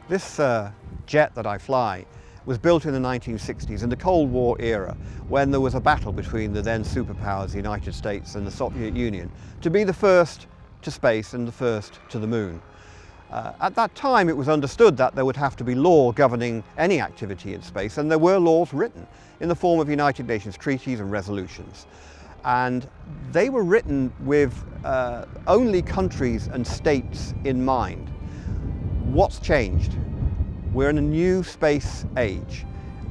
This jet that I fly was built in the 1960s in the Cold War era, when there was a battle between the then superpowers, the United States and the Soviet Union, to be the first to space and the first to the moon. At that time it was understood that there would have to be law governing any activity in space, and there were laws written in the form of United Nations treaties and resolutions. And they were written with only countries and states in mind. What's changed? We're in a new space age,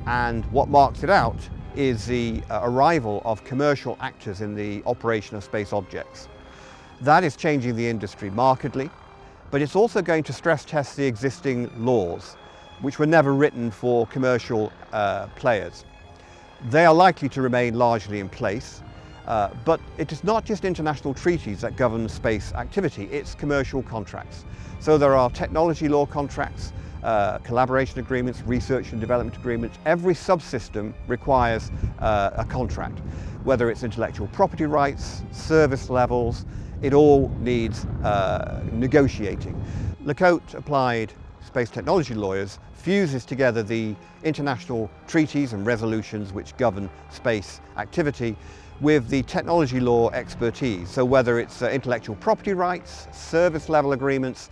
and what marks it out is the arrival of commercial actors in the operation of space objects. That is changing the industry markedly, but it's also going to stress test the existing laws, which were never written for commercial players. They are likely to remain largely in place, but it is not just international treaties that govern space activity, it's commercial contracts. So there are technology law contracts, collaboration agreements, research and development agreements. Every subsystem requires a contract, whether it's intellectual property rights, service levels, it all needs negotiating. Lecote Applied Space Technology Lawyers fuses together the international treaties and resolutions which govern space activity with the technology law expertise. So whether it's intellectual property rights, service level agreements,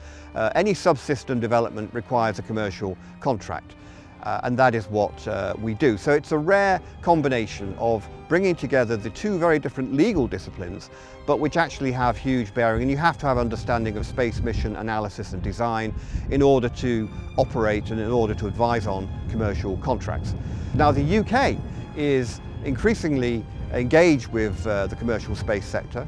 any subsystem development requires a commercial contract. And that is what we do. So it's a rare combination of bringing together the two very different legal disciplines, but which actually have huge bearing. And you have to have understanding of space mission analysis and design in order to operate and in order to advise on commercial contracts. Now the UK is increasingly engaged with the commercial space sector.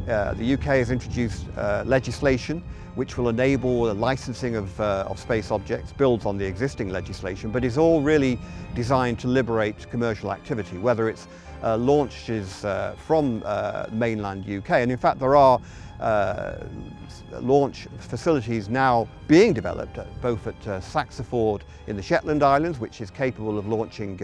The UK has introduced legislation which will enable the licensing of space objects, builds on the existing legislation, but is all really designed to liberate commercial activity, whether it's launches from mainland UK. And in fact there are launch facilities now being developed, both at Saxiford in the Shetland Islands, which is capable of launching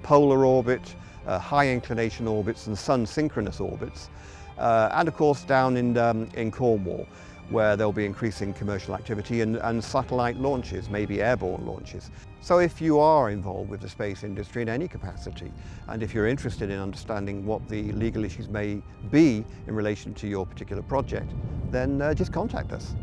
polar orbit, high inclination orbits and sun synchronous orbits, and of course down in Cornwall, where there'll be increasing commercial activity and satellite launches, maybe airborne launches. So if you are involved with the space industry in any capacity, and if you're interested in understanding what the legal issues may be in relation to your particular project, then just contact us.